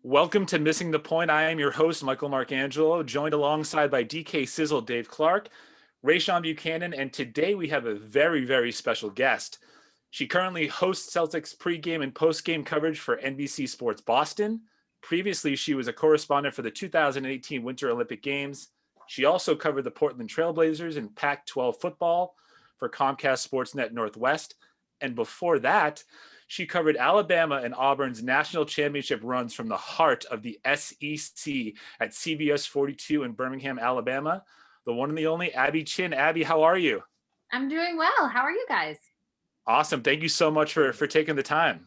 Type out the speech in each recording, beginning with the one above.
Welcome to Missing the Point. I am your host, Michael Marcangelo, joined alongside by DK Sizzle, Dave Clark, Rayshawn Buchanan, and today we have a very, very special guest. She currently hosts Celtics pregame and postgame coverage for NBC Sports Boston. Previously, she was a correspondent for the 2018 Winter Olympic Games. She also covered the Portland Trailblazers in Pac-12 football for Comcast Sportsnet Northwest. And before that, she covered Alabama and Auburn's national championship runs from the heart of the SEC at CBS 42 in Birmingham, Alabama. The one and the only Abby Chin. Abby, how are you? I'm doing well. How are you guys? Awesome. Thank you so much for taking the time.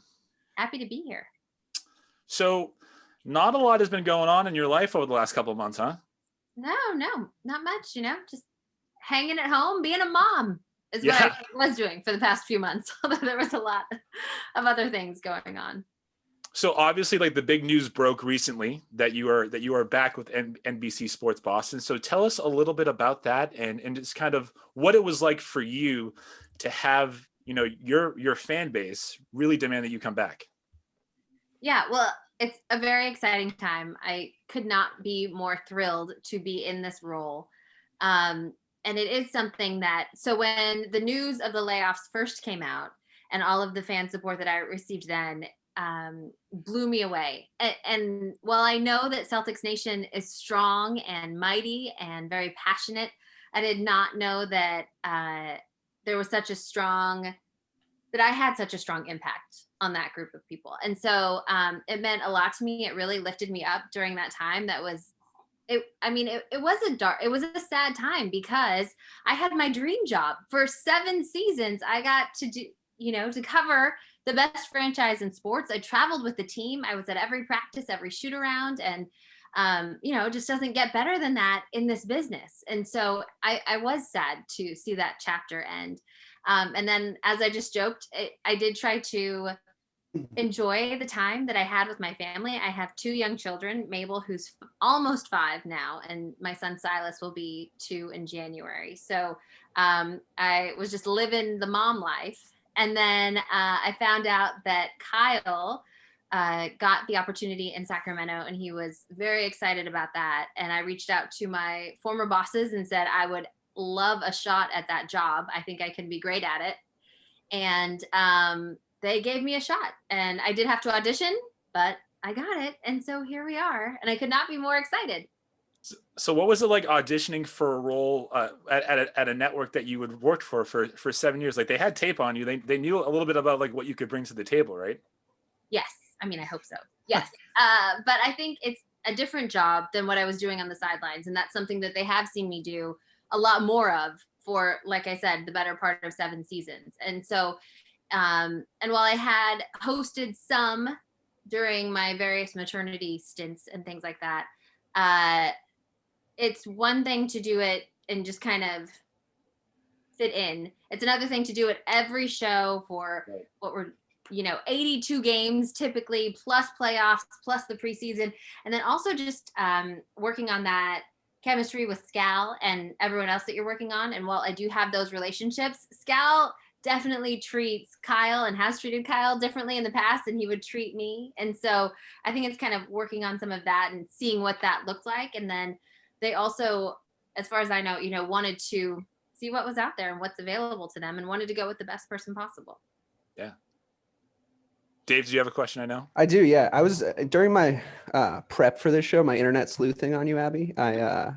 Happy to be here. So not a lot has been going on in your life over the last couple of months, huh? No, not much, just hanging at home, being a mom is what I was doing for the past few months, although there was a lot of other things going on. So obviously, like, the big news broke recently that you are back with NBC Sports Boston. So tell us a little bit about that and just kind of what it was like for you to have, your fan base really demand that you come back. Yeah, well, it's a very exciting time. I could not be more thrilled to be in this role. And it is something that, so when the news of the layoffs first came out and all of the fan support that I received then blew me away. And while I know that Celtics Nation is strong and mighty and very passionate, I did not know that there was that I had such a strong impact on that group of people. And so it meant a lot to me. It really lifted me up during that time. It was a sad time because I had my dream job for 7 seasons. I got to do, to cover the best franchise in sports. I traveled with the team. I was at every practice, every shoot around, and it just doesn't get better than that in this business. And so I was sad to see that chapter end. And then, as I just joked, I did try to enjoy the time that I had with my family. I have 2 young children, Mabel, who's almost 5 now, and my son Silas will be 2 in January. So I was just living the mom life. And then I found out that Kyle got the opportunity in Sacramento, and he was very excited about that. And I reached out to my former bosses and said, I would love a shot at that job. I think I can be great at it. And they gave me a shot, and I did have to audition, but I got it. And so here we are, and I could not be more excited. So what was it like auditioning for a role at a network that you had worked for 7 years? Like, they had tape on you. They knew a little bit about like what you could bring to the table, right? Yes. I mean, I hope so. Yes. But I think it's a different job than what I was doing on the sidelines. And that's something that they have seen me do a lot more of for, like I said, the better part of 7 seasons. And so, and while I had hosted some during my various maternity stints and things like that, it's one thing to do it and just kind of fit in. It's another thing to do it every show for what were 82 games typically, plus playoffs, plus the preseason. And then also just working on that chemistry with Scal and everyone else that you're working on. And while I do have those relationships, Scal definitely treats Kyle and has treated Kyle differently in the past than he would treat me. And so I think it's kind of working on some of that and seeing what that looked like. And then they also, as far as I know, wanted to see what was out there and what's available to them and wanted to go with the best person possible. Yeah. Dave, do you have a question? I know. I do. Yeah. I was during my prep for this show, my internet sleuthing on you, Abby. I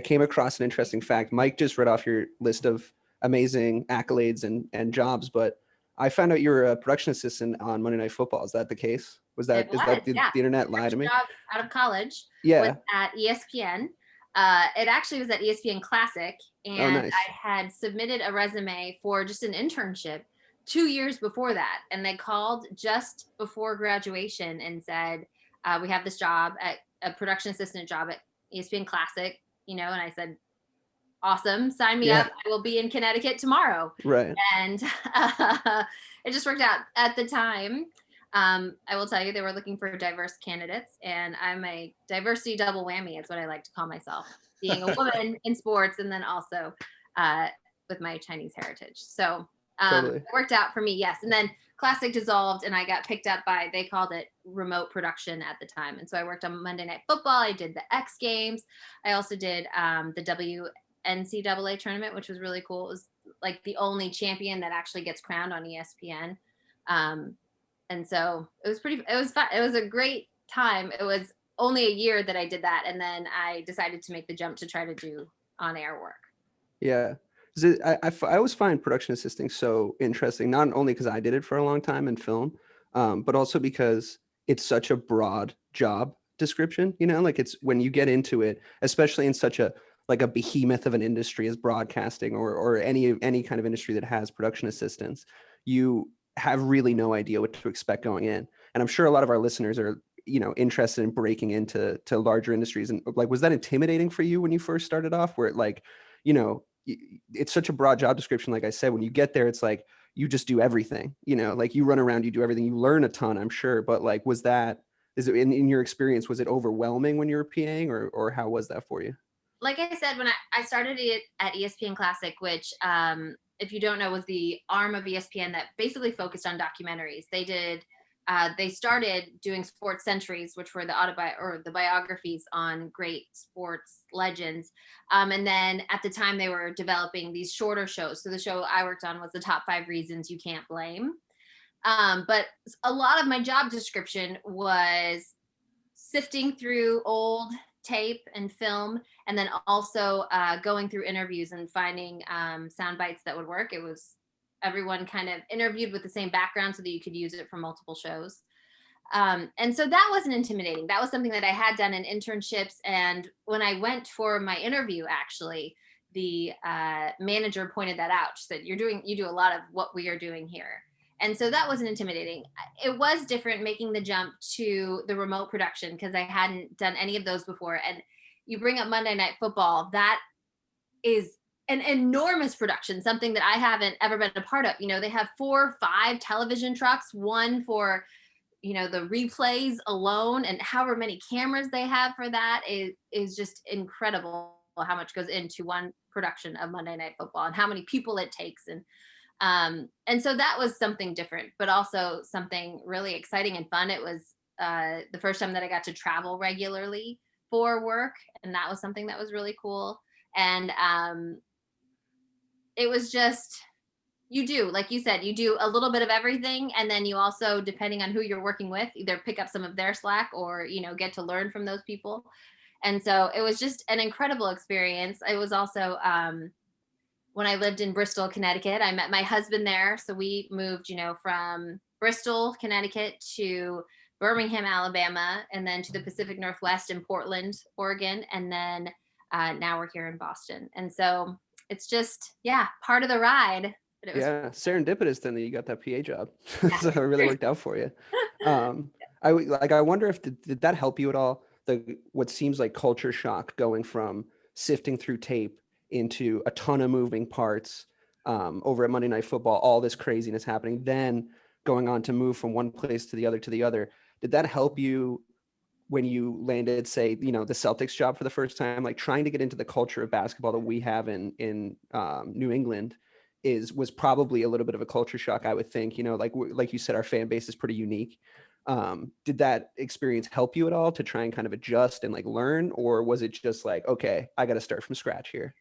came across an interesting fact. Mike just read off your list of amazing accolades and jobs, but I found out you were a production assistant on Monday Night Football. Is that the case? Is that the internet lie to me? Job out of college. Yeah. Was at ESPN. It actually was at ESPN Classic, and nice. I had submitted a resume for just an internship 2 years before that, and they called just before graduation and said, we have this job at a production assistant job at ESPN Classic, and I said, awesome, sign me up. I will be in Connecticut tomorrow. Right. And it just worked out at the time. I will tell you, they were looking for diverse candidates, and I'm a diversity double whammy. Is what I like to call myself, being a woman in sports and then also with my Chinese heritage. So totally. it worked out for me, yes. And then Classic dissolved and I got picked up by, they called it remote production at the time. And so I worked on Monday Night Football. I did the X Games. I also did the WNCAA tournament, which was really cool. It was like the only champion that actually gets crowned on ESPN. And so it was it was fun. It was a great time. It was only a year that I did that. And then I decided to make the jump to try to do on-air work. Yeah. I always find production assisting so interesting, not only because I did it for a long time in film, but also because it's such a broad job description, you know, like it's when you get into it, especially in such a behemoth of an industry as broadcasting or any kind of industry that has production assistants, you have really no idea what to expect going in. And I'm sure a lot of our listeners are, you know, interested in breaking into larger industries. And like, was that intimidating for you when you first started off, where it like, you know, it's such a broad job description. Like I said, when you get there, it's like, you just do everything, you know, like you run around, you do everything, you learn a ton, I'm sure. But like, is it in your experience, was it overwhelming when you were PAing or how was that for you? Like I said, when I started it at ESPN Classic, which if you don't know, was the arm of ESPN that basically focused on documentaries. They started doing sports centuries, which were the biographies on great sports legends. And then at the time they were developing these shorter shows. So the show I worked on was the top 5 reasons you can't blame. But a lot of my job description was sifting through old tape and film, and then also going through interviews and finding sound bites that would work. It was everyone kind of interviewed with the same background so that you could use it for multiple shows. And so that wasn't intimidating. That was something that I had done in internships. And when I went for my interview, actually, the manager pointed that out. She said, you do a lot of what we are doing here. And so that wasn't intimidating. It was different making the jump to the remote production because I hadn't done any of those before. And you bring up Monday Night Football, that is an enormous production, something that I haven't ever been a part of. You know, they have 4 or 5 television trucks, one for, you know, the replays alone, and however many cameras they have for that is just incredible how much goes into one production of Monday Night Football and how many people it takes. And so that was something different, but also something really exciting and fun. It was the first time that I got to travel regularly for work, and that was something that was really cool. And it was just, like you said, you do a little bit of everything. And then you also, depending on who you're working with, either pick up some of their slack or, you know, get to learn from those people. And so it was just an incredible experience. It was also, when I lived in Bristol, Connecticut, I met my husband there. So we moved, you know, from Bristol, Connecticut to Birmingham, Alabama, and then to the Pacific Northwest in Portland, Oregon. And then now we're here in Boston. And so it's just, part of the ride. But it was serendipitous then that you got that PA job. Yeah. So it really worked out for you. I wonder if did that help you at all? What seems like culture shock going from sifting through tape into a ton of moving parts over at Monday Night Football, all this craziness happening, then going on to move from one place to the other. Did that help you when you landed, say, you know, the Celtics job for the first time, like trying to get into the culture of basketball that we have in New England was probably a little bit of a culture shock, I would think, you know, like you said, our fan base is pretty unique. Did that experience help you at all to try and kind of adjust and like learn, or was it just like, okay, I got to start from scratch here?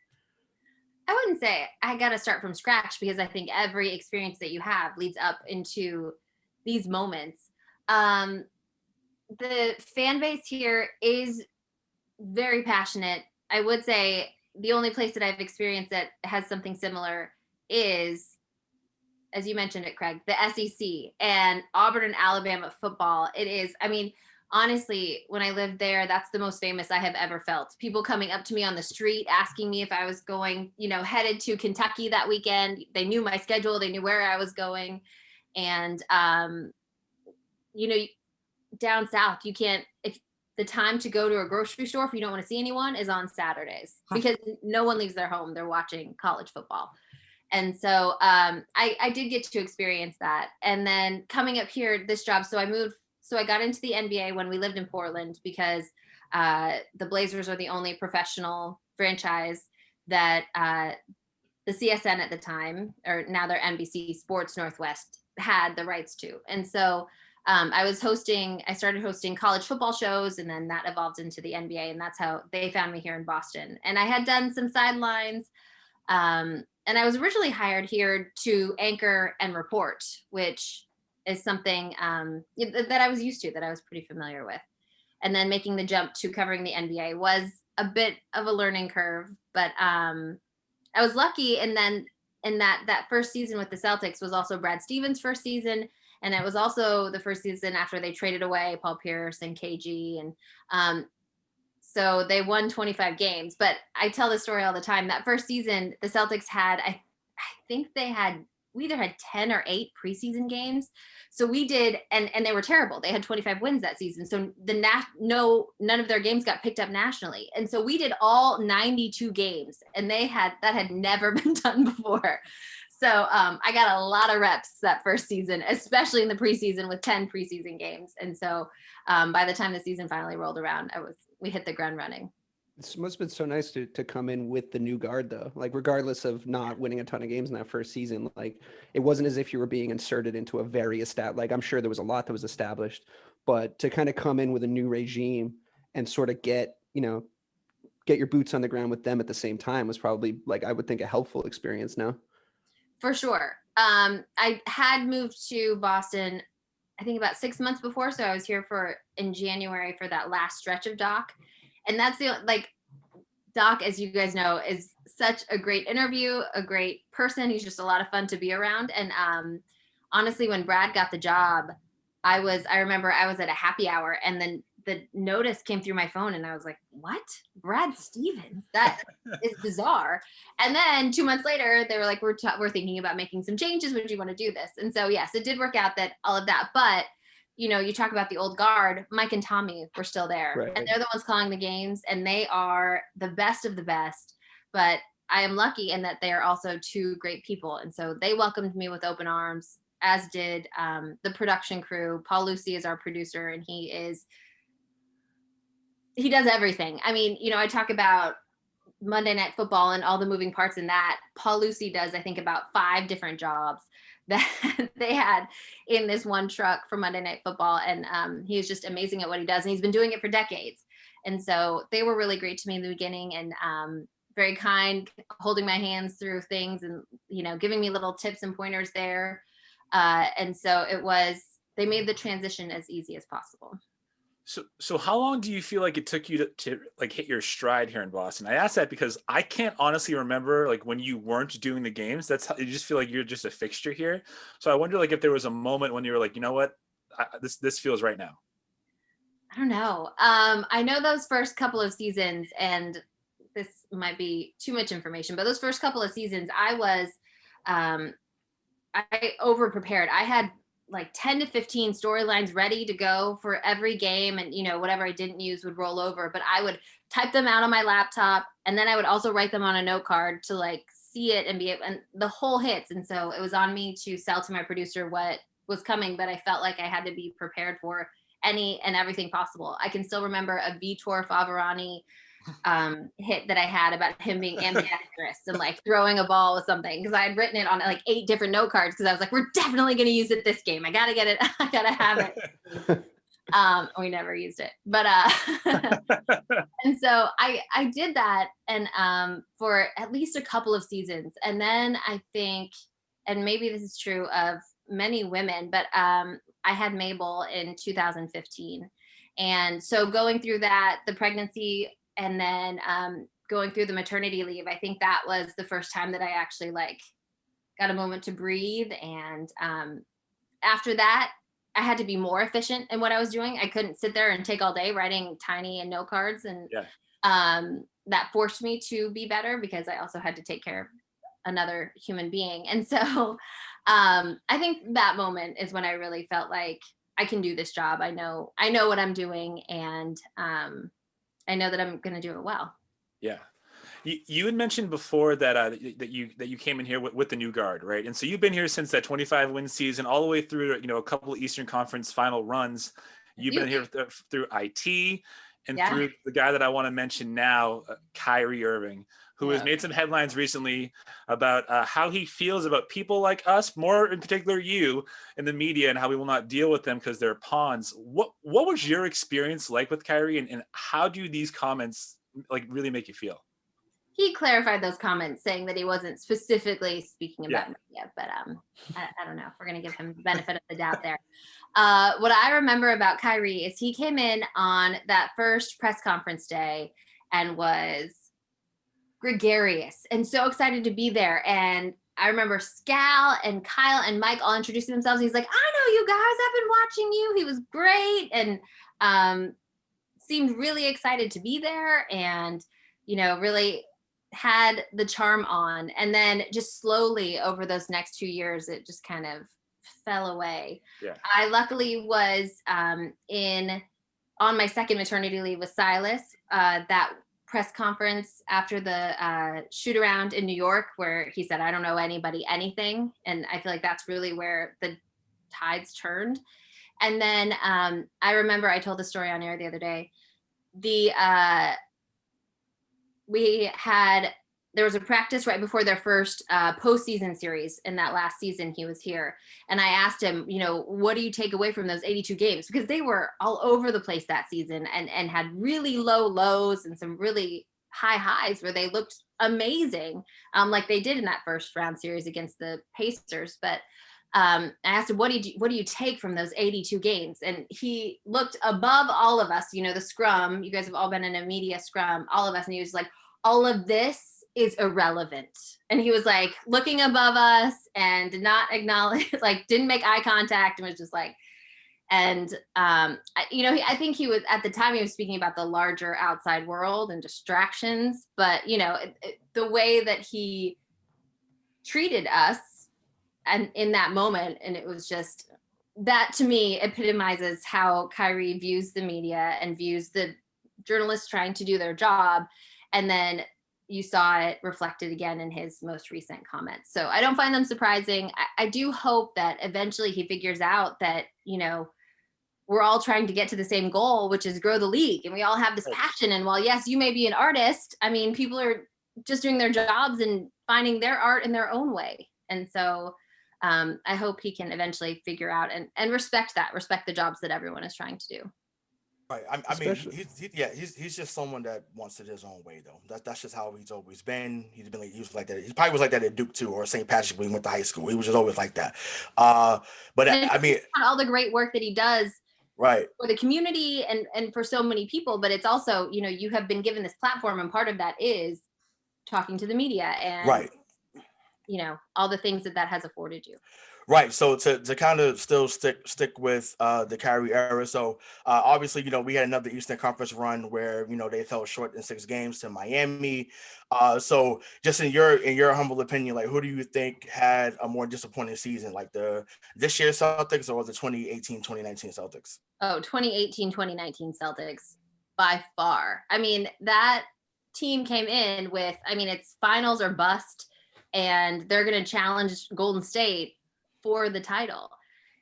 I wouldn't say I got to start from scratch, because I think every experience that you have leads up into these moments. The fan base here is very passionate. I would say the only place that I've experienced that has something similar is, as you mentioned it, Craig, the SEC and Auburn and Alabama football. It is, I mean, honestly, when I lived there, that's the most famous I have ever felt. People coming up to me on the street, asking me if I was going, you know, headed to Kentucky that weekend. They knew my schedule. They knew where I was going. And, you know, down South, you can't, if the time to go to a grocery store, if you don't want to see anyone, is on Saturdays, because no one leaves their home. They're watching college football. And so I did get to experience that. And then coming up here, this job, so I got into the NBA when we lived in Portland, because the Blazers are the only professional franchise that the CSN at the time, or now they're NBC Sports Northwest, had the rights to. And so I started hosting college football shows, and then that evolved into the NBA, and that's how they found me here in Boston. And I had done some sidelines, and I was originally hired here to anchor and report, which is something that I was used to, that I was pretty familiar with. And then making the jump to covering the NBA was a bit of a learning curve, but I was lucky. And then in that first season with the Celtics was also Brad Stevens' first season. And it was also the first season after they traded away Paul Pierce and KG. And so they won 25 games. But I tell this story all the time. That first season, the Celtics had, I think we either had 10 or 8 preseason games. So we did, and they were terrible. They had 25 wins that season. So none of their games got picked up nationally. And so we did all 92 games, and that had never been done before. So I got a lot of reps that first season, especially in the preseason with 10 preseason games. And so by the time the season finally rolled around, we hit the ground running. It must have been so nice to come in with the new guard, though. Like, regardless of not winning a ton of games in that first season, like, it wasn't as if you were being inserted into a very like, I'm sure there was a lot that was established, but to kind of come in with a new regime and sort of get your boots on the ground with them at the same time was probably, like, I would think, a helpful experience now. For sure. I had moved to Boston, I think about 6 months before. So I was here in January for that last stretch of Doc. And that's Doc, as you guys know, is such a great interview, a great person. He's just a lot of fun to be around. And honestly, when Brad got the job, I remember I was at a happy hour, and then the notice came through my phone, and I was like, what? Brad Stevens? That is bizarre. And then 2 months later, they were like, we're thinking about making some changes. Would you want to do this? And so, yes, it did work out, that all of that. But you talk about the old guard, Mike and Tommy were still there, right, and they're the ones calling the games, and they are the best of the best. But I am lucky in that they are also 2 great people. And so they welcomed me with open arms, as did the production crew. Paul Lucy is our producer, and he does everything. I mean, I talk about Monday Night Football and all the moving parts in that. Paul Lucy does, I think, about 5 different jobs that they had in this one truck for Monday Night Football. And he is just amazing at what he does. And he's been doing it for decades. And so they were really great to me in the beginning, and very kind, holding my hands through things, and, giving me little tips and pointers there. And so they made the transition as easy as possible. So how long do you feel like it took you to like hit your stride here in Boston? I ask that because I can't honestly remember like when you weren't doing the games. That's how you just feel like you're just a fixture here. So I wonder like if there was a moment when you were like, you know what, this feels right now. I don't know. I know those first couple of seasons, and this might be too much information, but those first couple of seasons, I over prepared. I had like 10 to 15 storylines ready to go for every game, and whatever I didn't use would roll over, but I would type them out on my laptop, and then I would also write them on a note card to like see it and the whole hits. And so it was on me to sell to my producer what was coming, but I felt like I had to be prepared for any and everything possible. I can still remember a Vitor Favarani hit that I had about him being ambidextrous and like throwing a ball with something, because I had written it on like 8 different note cards, because I was like, we're definitely going to use it this game. I got to get it. I got to have it. We never used it, but and so I did that, and for at least a couple of seasons. And then I think, and maybe this is true of many women, but I had Mabel in 2015. And so going through that, the pregnancy, and then going through the maternity leave, I think that was the first time that I actually like got a moment to breathe. And after that, I had to be more efficient in what I was doing. I couldn't sit there and take all day writing tiny and note cards. And that forced me to be better, because I also had to take care of another human being. And so I think that moment is when I really felt like I can do this job. I know what I'm doing, and I know that I'm going to do it well. Yeah. You had mentioned before that that you came in here with the new guard, right? And so you've been here since that 25 win season, all the way through, a couple of Eastern Conference final runs. You've been here through IT and through the guy that I want to mention now, Kyrie Irving. who has made some headlines recently about how he feels about people like us, more in particular you, in the media, and how we will not deal with them because they're pawns. What was your experience like with Kyrie, and how do these comments like really make you feel? He clarified those comments, saying that he wasn't specifically speaking about media, but I don't know. We're going to give him the benefit of the doubt there. What I remember about Kyrie is he came in on that first press conference day and was gregarious and so excited to be there. And I remember Scal and Kyle and Mike all introducing themselves. He's like, I know you guys, I've been watching you. He was great and seemed really excited to be there and, really had the charm on. And then just slowly over those next 2 years, it just kind of fell away. Yeah. I luckily was on my second maternity leave with Silas, that press conference after the shoot around in New York where he said, I don't know anybody, anything. And I feel like that's really where the tides turned. And then I remember I told the story on air the other day. There was a practice right before their first postseason series in that last season he was here. And I asked him, what do you take away from those 82 games? Because they were all over the place that season and had really low lows and some really high highs where they looked amazing, like they did in that first round series against the Pacers. But I asked him, what do you take from those 82 games? And he looked above all of us, the scrum. You guys have all been in a media scrum, all of us. And he was like, all of this is irrelevant. And he was like looking above us and did not acknowledge, didn't make eye contact and was just like, and I think he was, at the time he was speaking about the larger outside world and distractions, but the way that he treated us and in that moment, and it was just, that to me epitomizes how Kyrie views the media and views the journalists trying to do their job. And then you saw it reflected again in his most recent comments. So I don't find them surprising. I do hope that eventually he figures out that, we're all trying to get to the same goal, which is grow the league. And we all have this passion. And while, yes, you may be an artist, I mean, people are just doing their jobs and finding their art in their own way. And so I hope he can eventually figure out and respect the jobs that everyone is trying to do. Right. I mean, he's just someone that wants it his own way, though. That's just how he's always been. He was like that. He probably was like that at Duke too, or St. Patrick when he went to high school. He was just always like that. But I mean, all the great work that he does, right, for the community and for so many people. But it's also, you have been given this platform, and part of that is talking to the media and right, all the things that has afforded you. Right. So to kind of still stick with the Kyrie era. So obviously, we had another Eastern Conference run where, they fell short in 6 games to Miami. So just in your humble opinion, like, who do you think had a more disappointing season, like this year's Celtics or the 2018-2019 Celtics? Oh, 2018-2019 Celtics by far. I mean, that team came in with, it's finals or bust, and they're going to challenge Golden State for the title.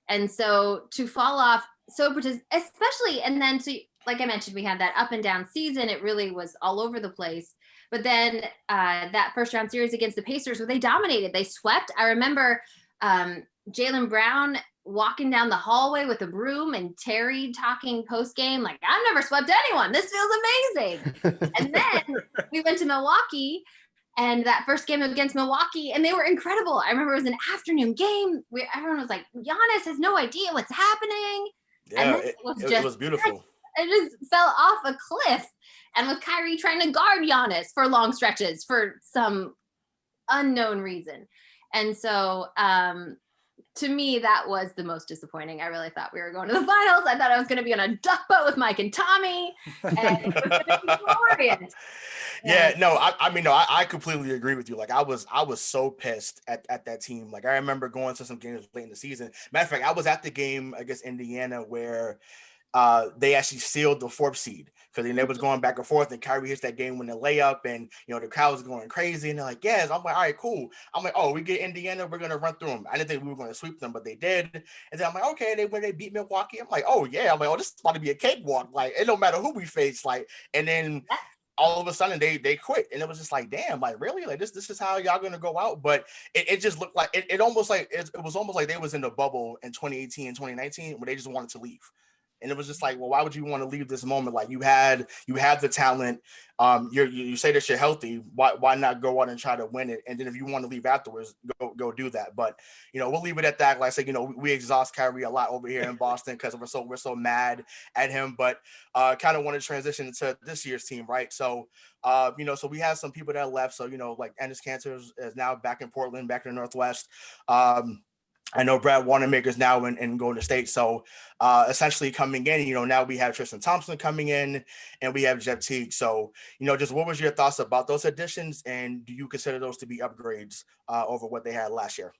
And so to fall off especially, and then to, like I mentioned, we had that up and down season. It really was all over the place. But then that first round series against the Pacers where they dominated, they swept. I remember Jaylen Brown walking down the hallway with a broom and Terry talking post game, like, I've never swept anyone. This feels amazing. And then we went to Milwaukee, and that first game against Milwaukee, and they were incredible. I remember it was an afternoon game where everyone was like, Giannis has no idea what's happening. Yeah, it was beautiful. It just fell off a cliff. And with Kyrie trying to guard Giannis for long stretches for some unknown reason. And so to me, that was the most disappointing. I really thought we were going to the finals. I thought I was going to be on a duck boat with Mike and Tommy. And it was going to be glorious. Yeah, no, I completely agree with you. Like, I was so pissed at that team. Like, I remember going to some games late in the season. Matter of fact, I was at the game against Indiana where they actually sealed the 4th seed because they was going back and forth, and Kyrie hits that game when the layup, and the crowd was going crazy, and they're like, yes. I'm like, all right, cool. I'm like, oh, we get Indiana, we're gonna run through them. I didn't think we were gonna sweep them, but they did. And then I'm like, okay, they beat Milwaukee. I'm like, oh yeah. I'm like, oh, this is about to be a cakewalk. Like, it don't matter who we face. Like, and then all of a sudden they quit, and it was just like, damn, like really, like this is how y'all gonna go out? But it just looked like it almost like it was almost like they was in the bubble in 2018 and 2019 where they just wanted to leave. And it was just like, well, why would you want to leave this moment? Like you had the talent. You say that you're healthy. Why not go out and try to win it? And then if you want to leave afterwards, go do that. But we'll leave it at that. Like I said, we exhaust Kyrie a lot over here in Boston because we're so mad at him. But kind of want to transition to this year's team, right? So so we have some people that left. So like Ennis Cantor is now back in Portland, back in the Northwest. I know Brad Wanamaker's now in Golden State. So essentially coming in, now we have Tristan Thompson coming in and we have Jeff Teague. So, just what was your thoughts about those additions? And do you consider those to be upgrades over what they had last year?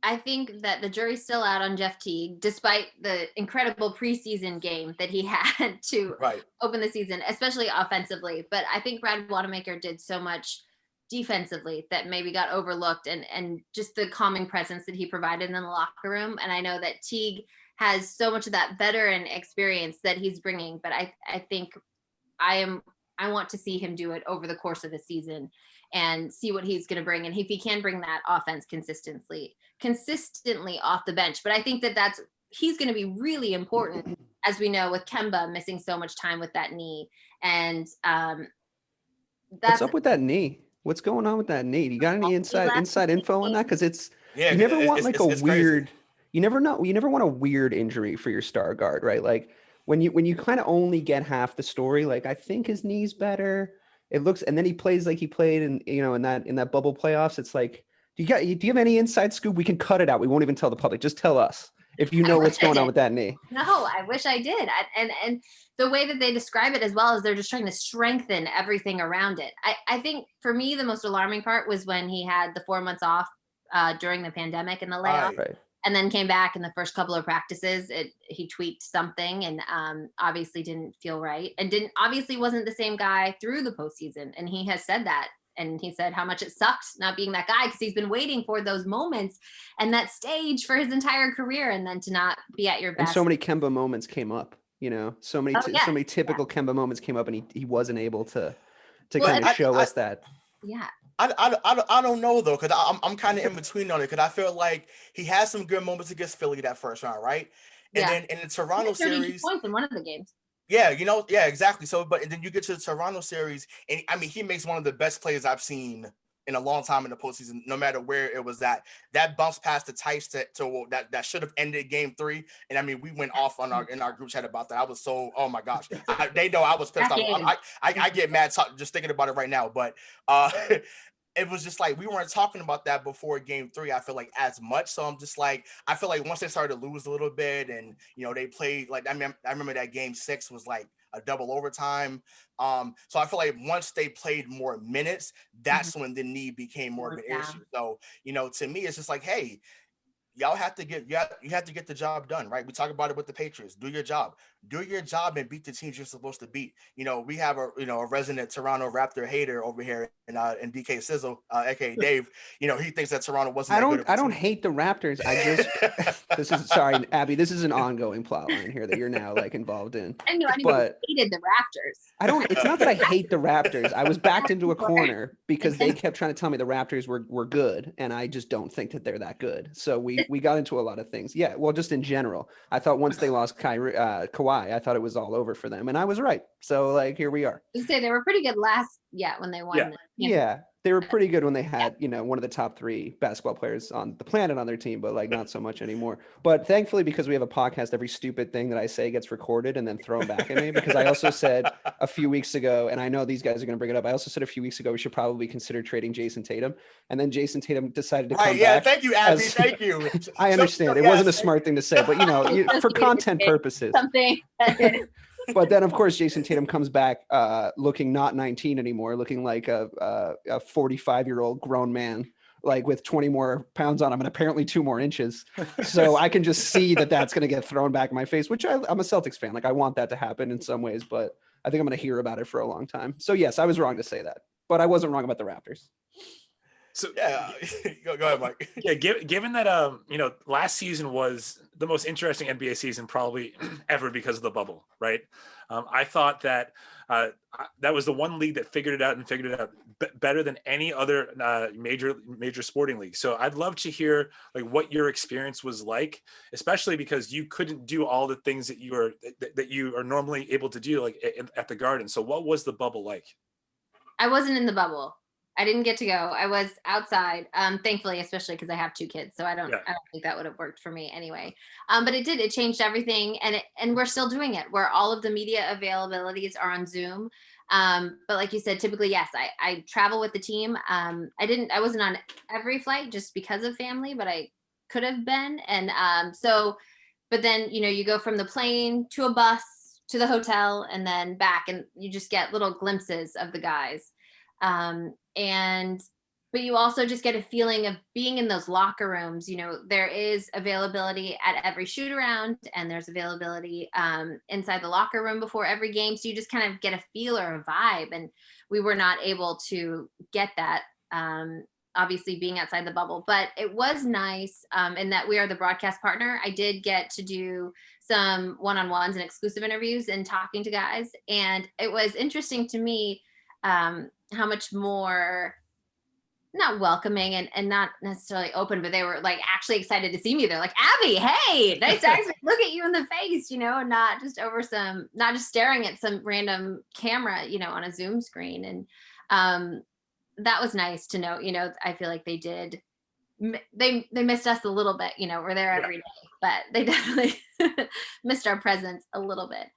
I think that the jury's still out on Jeff Teague, despite the incredible preseason game that he had to open the season, especially offensively. But I think Brad Wanamaker did so much defensively that maybe got overlooked, and just the calming presence that he provided in the locker room. And I know that Teague has so much of that veteran experience that he's bringing, but I think I want to see him do it over the course of a season and see what he's going to bring. And if he can bring that offense consistently off the bench. But I think he's going to be really important, as we know, with Kemba missing so much time with that knee. And what's up with that knee? What's going on with that knee? You got any inside info on that? Because you never want like a weird. Crazy. You never want a weird injury for your star guard, right? Like when you kind of only get half the story. Like I think his knee's better. It looks, and then he plays like he played in that bubble playoffs. It's like, do you have any inside scoop? We can cut it out. We won't even tell the public. Just tell us if you know what's going on with that knee. No, I wish I did. And the way that they describe it as well is they're just trying to strengthen everything around it. I think for me, the most alarming part was when he had the 4 months off during the pandemic and the layoff, and then came back in the first couple of practices. He tweaked something and obviously didn't feel right, and obviously wasn't the same guy through the postseason. And he has said that. And he said how much it sucks not being that guy, because he's been waiting for those moments and that stage for his entire career, and then to not be at your best. And so many Kemba moments came up, so many typical Kemba moments came up, and he wasn't able to kind of show us that. Yeah. I don't know though, because I'm kind of in between on it, because I feel like he has some good moments against Philly that first round, right? And then in the Toronto series, points in one of the games. Yeah, exactly. So, but then you get to the Toronto series, and I mean, he makes one of the best plays I've seen in a long time in the postseason, no matter where it was at. That bounce past the Tice to that should have ended game 3. And I mean, we went off in our group chat about that. I was so, oh my gosh. They know I was pissed off. I get mad just thinking about it right now. But it was just like we weren't talking about that before game 3, I feel like, as much. So I'm just like, I feel like once they started to lose a little bit, and they played like, I remember that game 6 was like a double overtime. So I feel like once they played more minutes, that's when the knee became more of an issue. So to me, it's just like, hey, y'all have to get the job done, right? We talk about it with the Patriots. Do your job and beat the teams you're supposed to beat. We have a resident Toronto Raptor hater over here in DK Sizzle, aka Dave. He thinks that Toronto wasn't. I don't hate the Raptors. Sorry, Abby. This is an ongoing plot line here that you're now like involved in. I know. I hated the Raptors. It's not that I hate the Raptors. I was backed into a corner because they kept trying to tell me the Raptors were good, and I just don't think that they're that good. So we got into a lot of things. Yeah, well, just in general, I thought once they lost Kawhi, I thought it was all over for them, and I was right. So like, here we are. You say they were pretty good when they won. Yeah. They were pretty good when they had, one of the top 3 basketball players on the planet on their team, but like not so much anymore. But thankfully, because we have a podcast, every stupid thing that I say gets recorded and then thrown back at me, because I also said a few weeks ago, and I know these guys are going to bring it up, I also said a few weeks ago we should probably consider trading Jason Tatum. And then Jason Tatum decided to come back. Yeah, thank you, Abby. Thank you. I understand. It wasn't a smart thing to say, but for content purposes. Something. But then, of course, Jason Tatum comes back looking not 19 anymore, looking like a 45-year-old grown man, like with 20 more pounds on him and apparently 2 more inches. So I can just see that that's going to get thrown back in my face, which I'm a Celtics fan. Like, I want that to happen in some ways, but I think I'm going to hear about it for a long time. So, yes, I was wrong to say that, but I wasn't wrong about the Raptors. So Yeah, go ahead, Mike. yeah, given that last season was the most interesting NBA season probably ever because of the bubble, right? I thought that that was the one league that figured it out better than any other major sporting league. So I'd love to hear like what your experience was like, especially because you couldn't do all the things that you are normally able to do like at the Garden. So what was the bubble like? I wasn't in the bubble. I didn't get to go. I was outside, thankfully, especially because I have 2 kids. So I don't think that would have worked for me anyway. But it did. It changed everything, and we're still doing it. Where all of the media availabilities are on Zoom. But like you said, typically, yes, I travel with the team. I wasn't on every flight just because of family, but I could have been. And but then you go from the plane to a bus to the hotel and then back, and you just get little glimpses of the guys. But you also just get a feeling of being in those locker rooms. There is availability at every shoot around, and there's availability inside the locker room before every game. So you just kind of get a feel or a vibe, and we were not able to get that, obviously being outside the bubble, but it was nice in that we are the broadcast partner. I did get to do some one-on-ones and exclusive interviews and talking to guys. And it was interesting to me how much more not welcoming and not necessarily open, but they were like actually excited to see me. They're like, Abby, hey, nice to actually look at you in the face, and not just not just staring at some random camera, on a Zoom screen. And that was nice to know. I feel like they missed us a little bit. We're there every day, but they definitely missed our presence a little bit.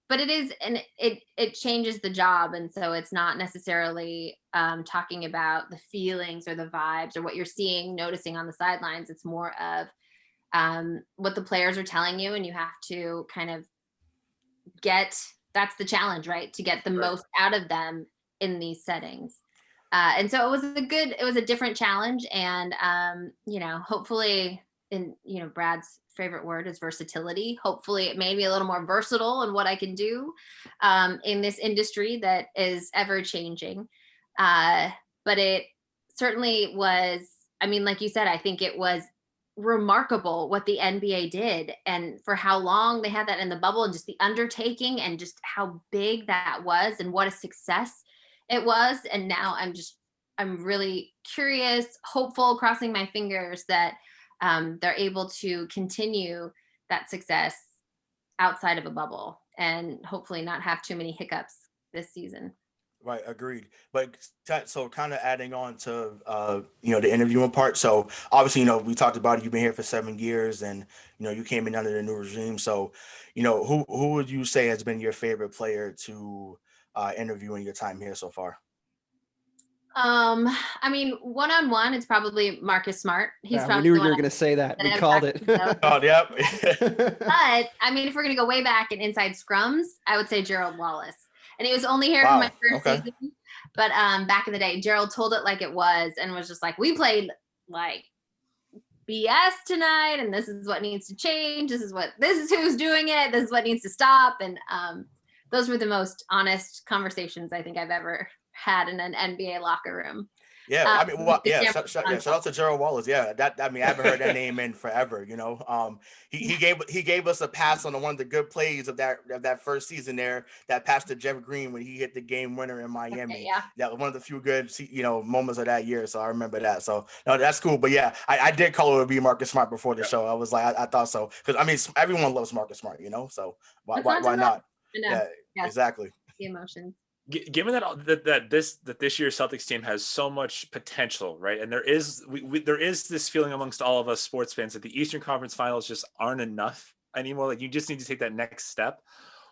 But it is, and it changes the job. And so it's not necessarily talking about the feelings or the vibes or what you're noticing on the sidelines. It's more of what the players are telling you, and you have to kind of that's the challenge, right? To get the most out of them in these settings. And so it was a different challenge. And, hopefully Brad's favorite word is versatility. Hopefully it made me a little more versatile in what I can do in this industry that is ever changing. But it certainly was, like you said, I think it was remarkable what the NBA did and for how long they had that in the bubble, and just the undertaking and just how big that was and what a success it was. And now I'm really curious, hopeful, crossing my fingers that they're able to continue that success outside of a bubble and hopefully not have too many hiccups this season. Right, agreed. But so kind of adding on to the interviewing part. So obviously, we talked about it. You've been here for 7 years, and you came in under the new regime. So, who would you say has been your favorite player to interview in your time here so far? One-on-one, it's probably Marcus Smart. We knew you were going to say that. We called it. Oh, yep. But if we're going to go way back in inside scrums, I would say Gerald Wallace. And he was only here for my first season. But back in the day, Gerald told it like it was and was just like, we played like BS tonight, and this is what needs to change. This is who's doing it. This is what needs to stop. And those were the most honest conversations I think I've ever had in an NBA locker room. Yeah, shout out to Gerald Wallace. Yeah, I haven't heard that name in forever. He gave us a pass on one of the good plays of that first season there. That pass to Jeff Green when he hit the game winner in Miami. Okay, yeah, that was one of the few good moments of that year. So I remember that. So no, that's cool. But yeah, I did call it would be Marcus Smart before the show. I was like, I thought so because everyone loves Marcus Smart. So why not? Yeah, exactly. The emotions. Given that this year's Celtics team has so much potential, right? And there is this feeling amongst all of us sports fans that the Eastern Conference Finals just aren't enough anymore. Like you just need to take that next step.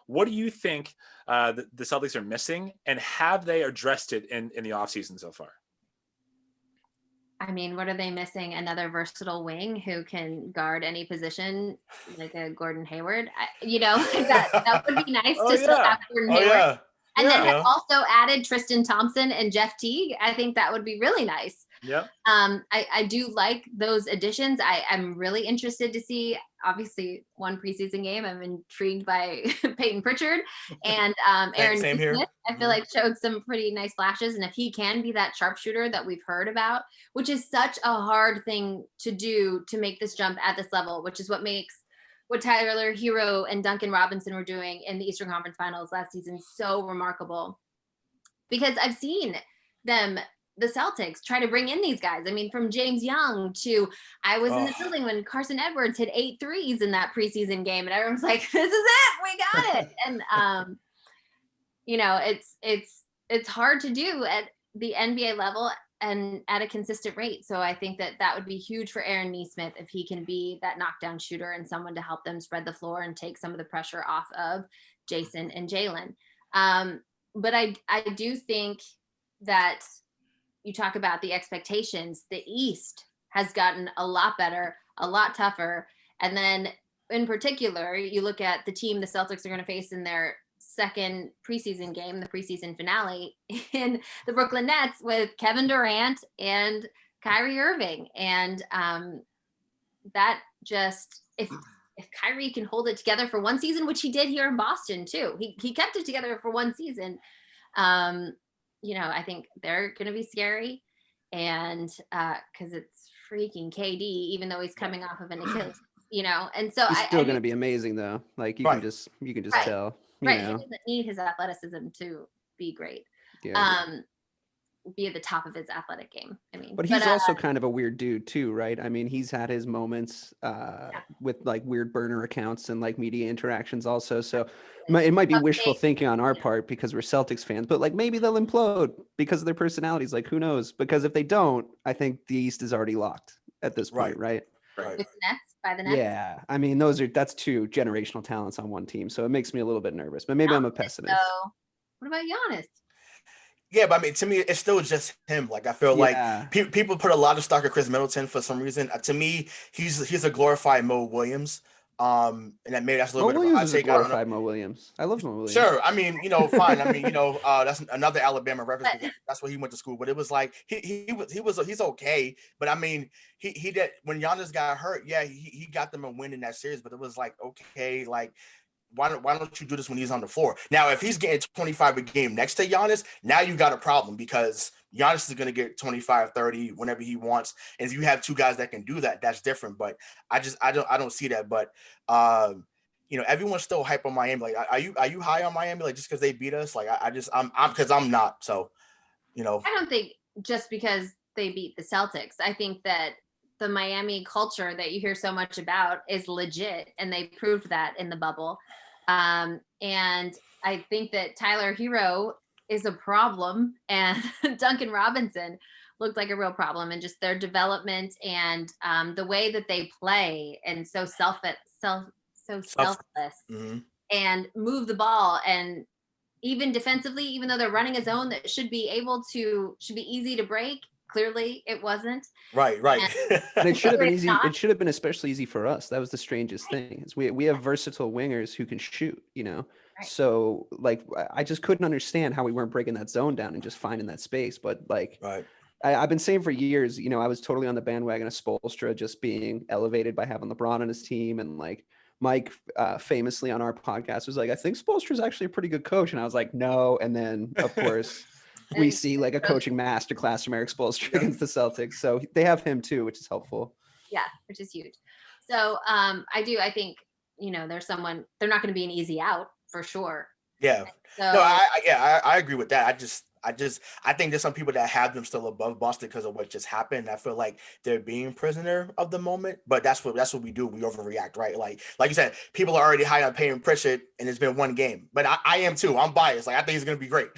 What do you think the Celtics are missing, and have they addressed it in the offseason so far? What are they missing? Another versatile wing who can guard any position, like a Gordon Hayward. That would be nice to still have Gordon Hayward. Yeah. And then have also added Tristan Thompson and Jeff Teague. I think that would be really nice. Yeah. I do like those additions. I'm really interested to see obviously one preseason game. I'm intrigued by Peyton Pritchard and Aaron Same here. Smith. I feel like showed some pretty nice flashes. And if he can be that sharpshooter that we've heard about, which is such a hard thing to do to make this jump at this level, which is what makes what Tyler Hero and Duncan Robinson were doing in the Eastern Conference Finals last season so remarkable. Because I've seen them, the Celtics, try to bring in these guys. I mean, from James Young to, I was in the building when Carson Edwards hit 8 threes in that preseason game, and everyone's like, "This is it, we got it." And you know, it's hard to do at the NBA level and at a consistent rate. So I think that would be huge for Aaron Nesmith if he can be that knockdown shooter and someone to help them spread the floor and take some of the pressure off of Jason and Jalen. But I do think that you talk about the expectations, the East has gotten a lot better, a lot tougher. And then in particular, you look at the team the Celtics are going to face in their second preseason game, the preseason finale, in the Brooklyn Nets with Kevin Durant and Kyrie Irving. And that just, if Kyrie can hold it together for one season, which he did here in Boston too, he kept it together for one season. You know, I think they're going to be scary, and because it's freaking KD, even though he's coming off of an Achilles, you know, and so he's still going to be amazing though. Like you can just tell, you know. He doesn't need his athleticism to be great. Yeah. Be at the top of his athletic game. I mean, but he's also kind of a weird dude too, right? I mean, he's had his moments with like weird burner accounts and like media interactions also. So it might be wishful thinking on our part because we're Celtics fans, but like maybe they'll implode because of their personalities. Like who knows? Because if they don't, I think the East is already locked at this point, right? With the Nets, by the Nets. Yeah, I mean that's two generational talents on one team, so it makes me a little bit nervous. But maybe I'm a pessimist. So, what about Giannis? Yeah, but I mean, to me, it's still just him. Like I feel like people put a lot of stock at Chris Middleton for some reason. To me, he's a glorified Mo Williams. And that maybe that's a little bit of a hot take. Glorified Mo Williams. I love Mo Williams. Sure, I mean, you know, fine. I mean, you know, that's another Alabama reference. That's where he went to school. But it was like he's okay. But I mean, he did when Giannis got hurt. Yeah, he got them a win in that series. But it was like okay, like. Why don't you do this when he's on the floor? Now, if he's getting 25 a game next to Giannis, now you got a problem because Giannis is going to get 25, 30 whenever he wants. And if you have two guys that can do that, that's different. But I don't see that. But you know, everyone's still hype on Miami. Like, are you high on Miami? Like just because they beat us? Like I'm not. So, you know, I don't think just because they beat the Celtics. I think that the Miami culture that you hear so much about is legit, and they proved that in the bubble. And I think that Tyler Hero is a problem, and Duncan Robinson looked like a real problem, and just their development and the way that they play and so selfless and move the ball, and even defensively, even though they're running a zone that should be easy to break. Clearly it wasn't. Right. And it should have been easy. It should have been especially easy for us. That was the strangest thing is we have versatile wingers who can shoot, you know? Right. So like, I just couldn't understand how we weren't breaking that zone down and just finding that space. But like, I've been saying for years, you know, I was totally on the bandwagon of Spoelstra just being elevated by having LeBron on his team. And like Mike famously on our podcast was like, I think Spoelstra is actually a pretty good coach. And I was like, no. And then of course, we see like a coaching masterclass from Eric Spoelstra against the Celtics. So they have him too, which is helpful. Yeah, which is huge. So I think, you know, they're not going to be an easy out for sure. Yeah. So, no, I agree with that. I think there's some people that have them still above Boston because of what just happened. I feel like they're being prisoner of the moment, but that's what we do. We overreact, right? Like you said, people are already high on Peyton Pritchard, and it's been one game. But I am too. I'm biased. Like I think he's gonna be great,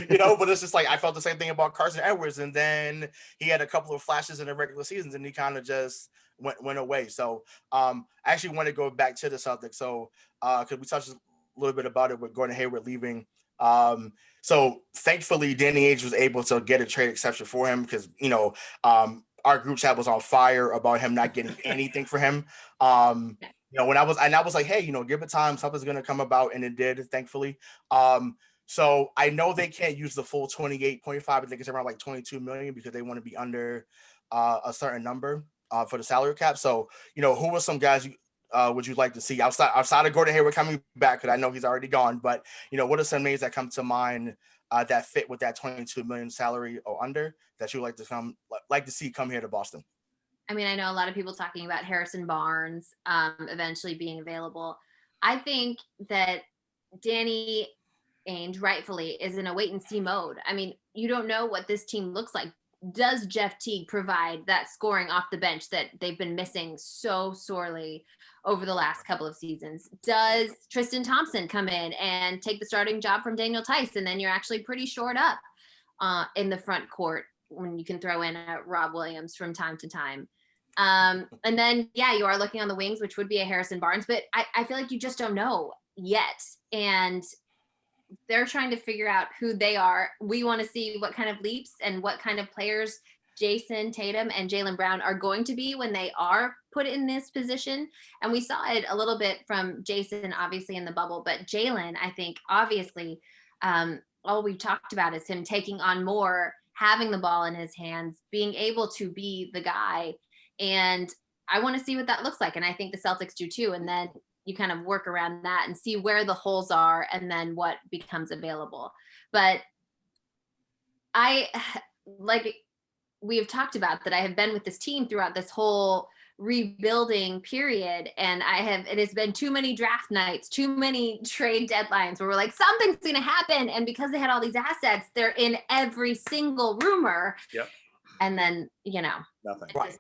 you know. But it's just like I felt the same thing about Carson Edwards, and then he had a couple of flashes in the regular seasons, and he kind of just went away. So I actually want to go back to the Celtics. So because we touched a little bit about it with Gordon Hayward leaving. So thankfully Danny Ainge was able to get a trade exception for him because, you know, our group chat was on fire about him not getting anything for him. You know, when I was like, hey, you know, give it time, something's going to come about. And it did, thankfully. So I know they can't use the full 28.5. I think it's around like 22 million because they want to be under a certain number for the salary cap. So, you know, who were some guys would you like to see outside of Gordon Hayward coming back? Because I know he's already gone, but what are some names that come to mind that fit with that 22 million salary or under that you like to see come here to Boston? I mean, I know a lot of people talking about Harrison Barnes eventually being available. I think that Danny Ainge rightfully is in a wait and see mode. I mean, you don't know what this team looks like. Does Jeff Teague provide that scoring off the bench that they've been missing so sorely over the last couple of seasons? Does Tristan Thompson come in and take the starting job from Daniel Tice, and then you're actually pretty shored up in the front court when you can throw in a Rob Williams from time to time? And then, you are looking on the wings, which would be a Harrison Barnes, but I feel like you just don't know yet. And they're trying to figure out who they are. We want to see what kind of leaps and what kind of players Jason Tatum and Jaylen Brown are going to be when they are put in this position. And we saw it a little bit from Jason, obviously, in the bubble, but Jaylen, I think, obviously, all we've talked about is him taking on more, having the ball in his hands, being able to be the guy. And I want to see what that looks like. And I think the Celtics do too. And then you kind of work around that and see where the holes are and then what becomes available. But we have talked about that I have been with this team throughout this whole rebuilding period. And it has been too many draft nights, too many trade deadlines where we're like, something's going to happen. And because they had all these assets, they're in every single rumor. Yep. And then, nothing. Right.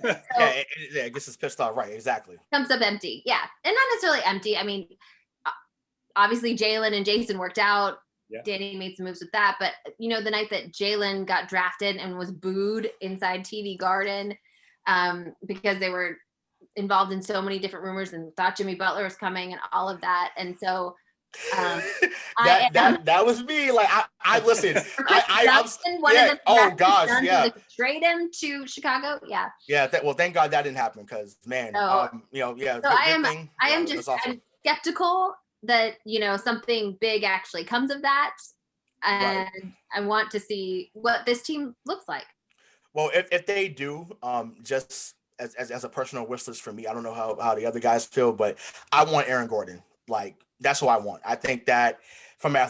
So, I guess it's pissed off. Right. Exactly. Comes up empty. Yeah. And not necessarily empty. I mean, obviously Jaylen and Jason worked out. Yeah. Danny made some moves with that. But, the night that Jaylen got drafted and was booed inside TD Garden because they were involved in so many different rumors and thought Jimmy Butler was coming and all of that. And so that was me. Like I listen. Oh gosh, yeah. Trade him to Chicago. Yeah. Yeah. Well, thank God that didn't happen because man, So I am just I'm skeptical that something big actually comes of that, and I want to see what this team looks like. Well, if they do, just as a personal wish list for me, I don't know how the other guys feel, but I want Aaron Gordon. Like that's what I want. I think that from an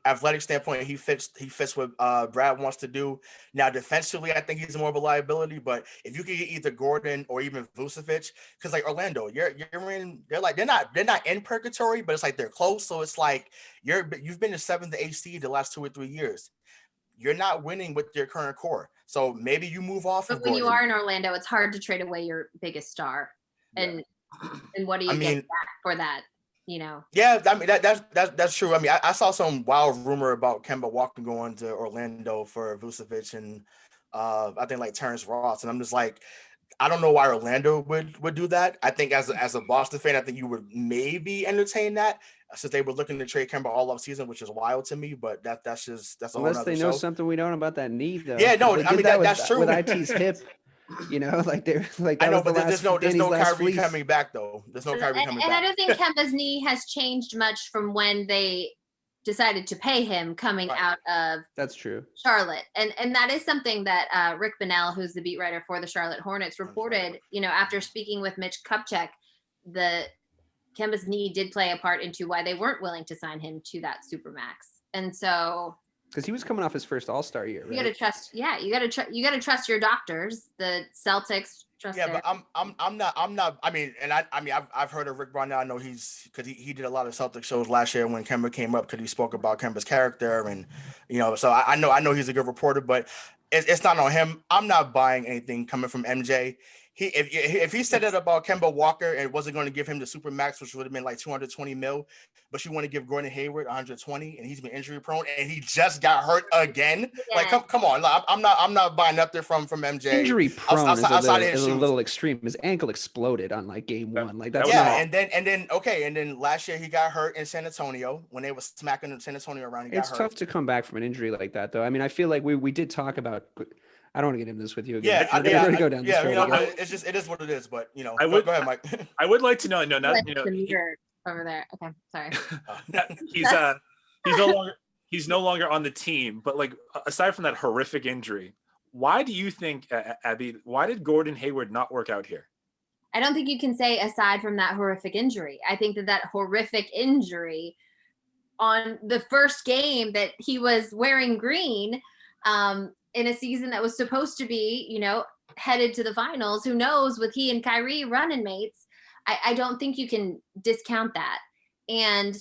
athletic standpoint, he fits what Brad wants to do. Now defensively, I think he's more of a liability. But if you could get either Gordon or even Vucevic, because like Orlando, they're not in purgatory, but it's like they're close. So it's like you've been the 7th to 8th seed the last 2 or 3 years. You're not winning with your current core. So maybe you move off. But when you are in Orlando, it's hard to trade away your biggest star. And what do you get back for that? Yeah, I mean that's true. I mean, I saw some wild rumor about Kemba Walker going to Orlando for Vucevic and I think like Terrence Ross, and I'm just like, I don't know why Orlando would do that. I think as a Boston fan, I think you would maybe entertain that since they were looking to trade Kemba all off season, which is wild to me. But that's unless they know something we don't about that knee though. Yeah, no, I mean that's true with IT's hip. Like they're like I know, but there's no Kyrie coming back though. There's no Kyrie coming back. And I don't think Kemba's knee has changed much from when they decided to pay him coming out of that's true Charlotte. And that is something that Rick Bonnell, who's the beat writer for the Charlotte Hornets, reported, after speaking with Mitch Kupchak, the Kemba's knee did play a part into why they weren't willing to sign him to that Supermax. And so because he was coming off his first All-Star year, right? You gotta trust. Yeah, you gotta trust your doctors. The Celtics trust. Yeah, but I'm not. I mean, I've heard of Rick Bonnell. I know because he did a lot of Celtics shows last year when Kemba came up because he spoke about Kemba's character and so I know he's a good reporter, but it's not on him. I'm not buying anything coming from MJ. If he said it about Kemba Walker and wasn't going to give him the super max, which would have been like 220 mil, but you want to give Gordon Hayward 120 and he's been injury prone and he just got hurt again. Yeah. Like come on, like, I'm not buying nothing from MJ. Injury prone is a little extreme. His ankle exploded on like game one. Like that's and then last year he got hurt in San Antonio when they were smacking San Antonio around. It's tough to come back from an injury like that, though. I mean, I feel like we did talk about. I don't want to get into this with you again. Yeah, we're going to go down this road. It is what it is. But go ahead, Mike. I would like to know. No, not over there. Okay, sorry. He's no longer on the team. But like aside from that horrific injury, why do you think, Abby? Why did Gordon Hayward not work out here? I don't think you can say aside from that horrific injury. I think that horrific injury on the first game that he was wearing green in a season that was supposed to be, headed to the finals. Who knows with he and Kyrie running mates? I don't think you can discount that. And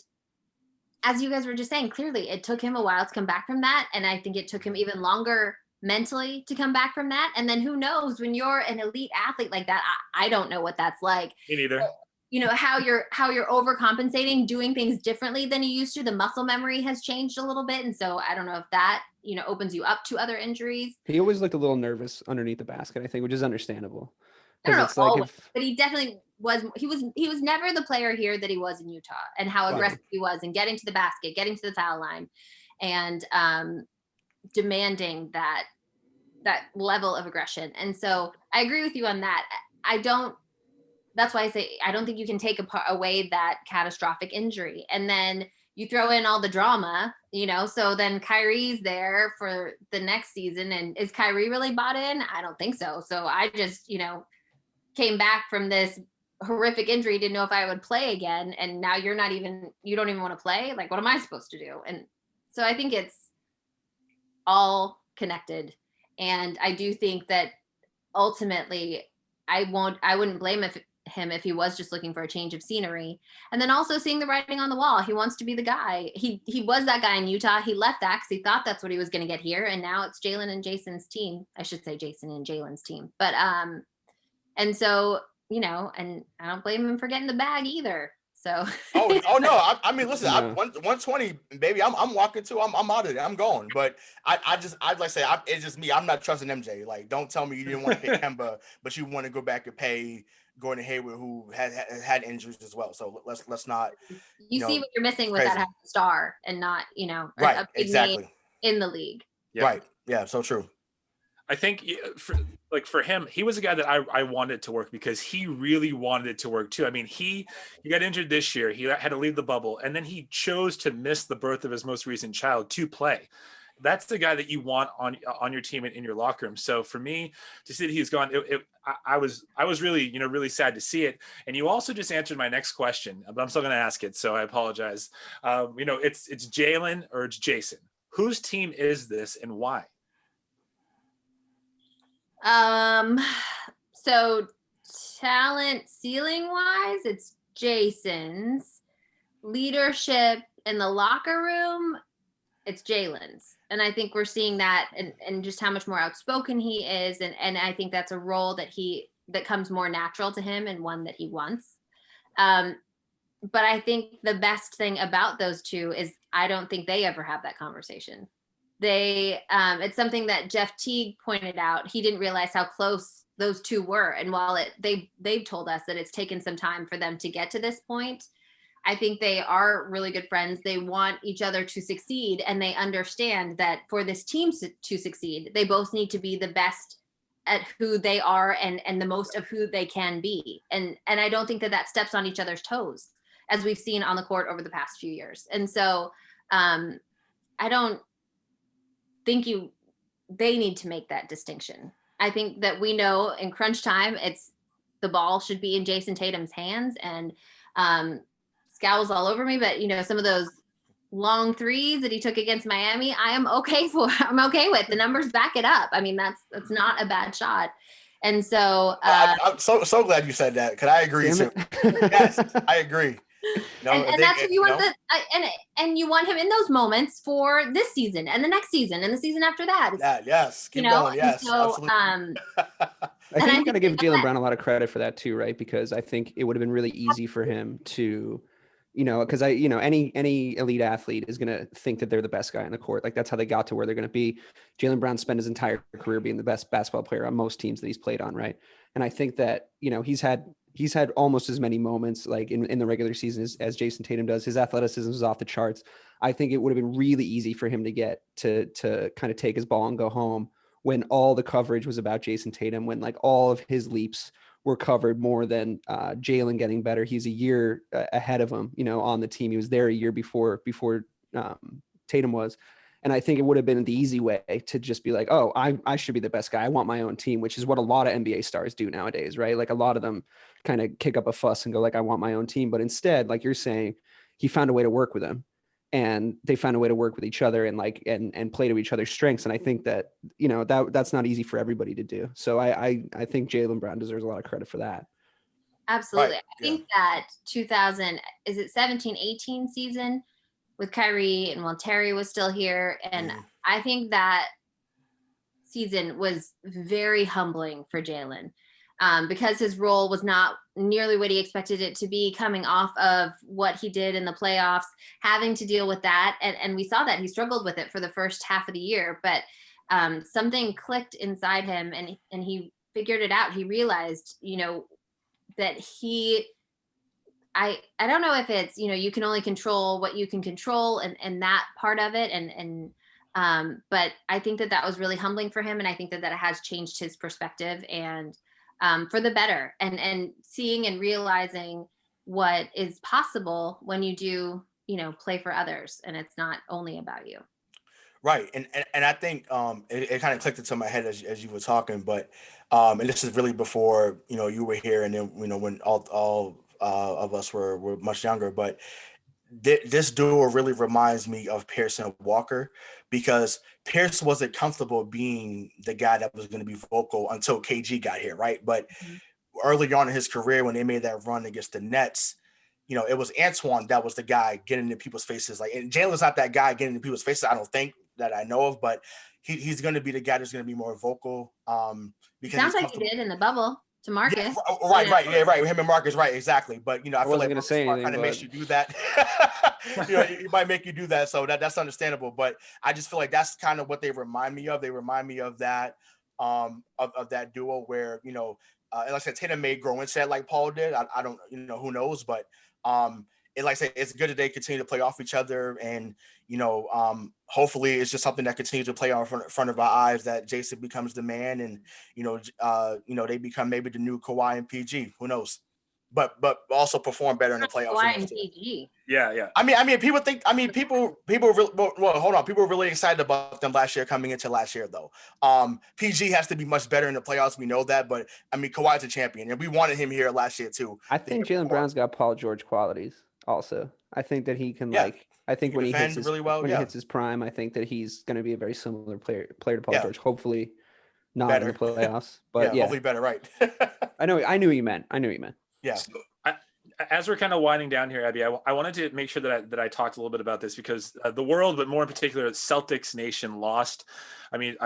as you guys were just saying, clearly it took him a while to come back from that. And I think it took him even longer mentally to come back from that. And then who knows, when you're an elite athlete like that, I don't know what that's like. Me neither. How you're overcompensating, doing things differently than you used to. The muscle memory has changed a little bit. And so I don't know if that, opens you up to other injuries. He always looked a little nervous underneath the basket, I think, which is understandable. I don't know, It's like always, but he definitely was. He was never the player here that he was in Utah, and how aggressive he was in getting to the basket, getting to the foul line, and demanding that level of aggression. And so I agree with you on that. That's why I say I don't think you can take away that catastrophic injury. And then you throw in all the drama, so then Kyrie's there for the next season. And is Kyrie really bought in? I don't think so. So I just, came back from this horrific injury, didn't know if I would play again. And now you don't even want to play. Like, what am I supposed to do? And so I think it's all connected. And I do think that ultimately I wouldn't blame him if he was just looking for a change of scenery. And then also seeing the writing on the wall. He wants to be the guy. He was that guy in Utah. He left that because he thought that's what he was going to get here. And now it's Jalen and Jason's team. I should say Jason and Jalen's team. But and so, and I don't blame him for getting the bag either. So. oh no! I mean, listen, Yeah. 120, baby. I'm walking too. I'm out of there. I'm going. But I'd like to say, it's just me. I'm not trusting MJ. Like, don't tell me you didn't want to pick Kemba, but you want to go back and pay Gordon Hayward, who had injuries as well. So let's not. You see what you're missing with crazy. that having a star and not, Right. a big Exactly. name in the league. Yep. Right. Yeah. So true. I think for him, he was a guy that I wanted to work because he really wanted it to work too. I mean, he got injured this year. He had to leave the bubble, and then he chose to miss the birth of his most recent child to play. That's the guy that you want on your team and in your locker room. So for me to see that he's gone, I was really, really sad to see it. And you also just answered my next question, but I'm still going to ask it. So I apologize. It's Jalen or it's Jason. Whose team is this and why? So talent ceiling wise, it's Jason's. Leadership in the locker room, it's Jalen's. And I think we're seeing that and just how much more outspoken he is. And I think that's a role that comes more natural to him and one that he wants. But I think the best thing about those two is I don't think they ever have that conversation. It's something that Jeff Teague pointed out. He didn't realize how close those two were. And while they've told us that it's taken some time for them to get to this point, I think they are really good friends. They want each other to succeed, and they understand that for this team to succeed, they both need to be the best at who they are and the most of who they can be. And I don't think that steps on each other's toes, as we've seen on the court over the past few years. And so I don't think they need to make that distinction. I think that we know in crunch time, the ball should be in Jason Tatum's hands, and Scowls all over me, but some of those long threes that he took against Miami, I'm okay with. The numbers back it up. I mean, that's not a bad shot. And so I'm so glad you said that, because I agree too. Yes, I agree. And that's what you want and you want him in those moments for this season and the next season and the season after that. Yes. Keep going. Yes. So, absolutely. I think you got to give Jaylen Brown a lot of credit for that too, right? Because I think it would have been really easy for him to, because any elite athlete is going to think that they're the best guy on the court. Like, that's how they got to where they're going to be. Jaylen Brown spent his entire career being the best basketball player on most teams that he's played on, right? And I think that, he's had almost as many moments like in the regular season as Jason Tatum does. His athleticism is off the charts. I think it would have been really easy for him to get to kind of take his ball and go home when all the coverage was about Jason Tatum, when like all of his leaps were covered more than Jalen getting better. He's a year ahead of him, on the team. He was there a year before Tatum was. And I think it would have been the easy way to just be like, oh, I should be the best guy. I want my own team, which is what a lot of NBA stars do nowadays, right? Like a lot of them kind of kick up a fuss and go like, I want my own team. But instead, like you're saying, he found a way to work with them, and they found a way to work with each other and like and play to each other's strengths. And I think that, you know, that's not easy for everybody to do. So I think Jaylen Brown deserves a lot of credit for that. Absolutely. Right, I think that 17-18 season with Kyrie and while Terry was still here. And I think that season was very humbling for Jaylen because his role was not nearly what he expected it to be, coming off of what he did in the playoffs, having to deal with that. And we saw that he struggled with it for the first half of the year, but something clicked inside him and he figured it out. He realized, you know, that I don't know if it's, you know, you can only control what you can control and that part of it. But I think that was really humbling for him. And I think that has changed his perspective and for the better and seeing and realizing what is possible when you do, you know, play for others and it's not only about you. Right. And I think it kind of clicked into my head as you were talking, but and this is really before, you know, you were here and then, you know, when all of us were much younger, but this duo really reminds me of Pierce and Walker because Pierce wasn't comfortable being the guy that was going to be vocal until KG got here. Right. But early on in his career, when they made that run against the Nets, you know, it was Antoine that was the guy getting into people's faces. Like, and Jalen's not that guy getting into people's faces, I don't think, that I know of, but he's going to be the guy that's going to be more vocal. Because sounds like he did in the bubble to Marcus. Yeah, right. Him and Marcus, right, exactly. But you know, I feel like going to say anything, kind of makes you do that. You know, it might make you do that, so that's understandable. But I just feel like that's kind of what they remind me of. They remind me of that, of that duo where, you know, and like I said, Tatum may grow into that like Paul did. I don't, you know, who knows, but it, like I say, it's good that they continue to play off each other, and you know, hopefully, it's just something that continues to play out in front of our eyes. That Jason becomes the man, and you know, they become maybe the new Kawhi and PG. Who knows? But also perform better in the playoffs. Kawhi and PG. Yeah. I mean, people think. I mean, people really. Well, hold on. People were really excited about them last year, coming into last year, though. PG has to be much better in the playoffs. We know that, but I mean, Kawhi's a champion, and we wanted him here last year too. I think Jaylen Brown's got Paul George qualities. Also, I think that he can I think when he hits his, really well, when he hits his prime, I think that he's going to be a very similar player to Paul George. Hopefully, not better in the playoffs, but hopefully better. Right. I knew what you meant. Yeah. So, as we're kind of winding down here, Abby, I wanted to make sure that I talked a little bit about this because the world, but more in particular, Celtics Nation lost. I mean,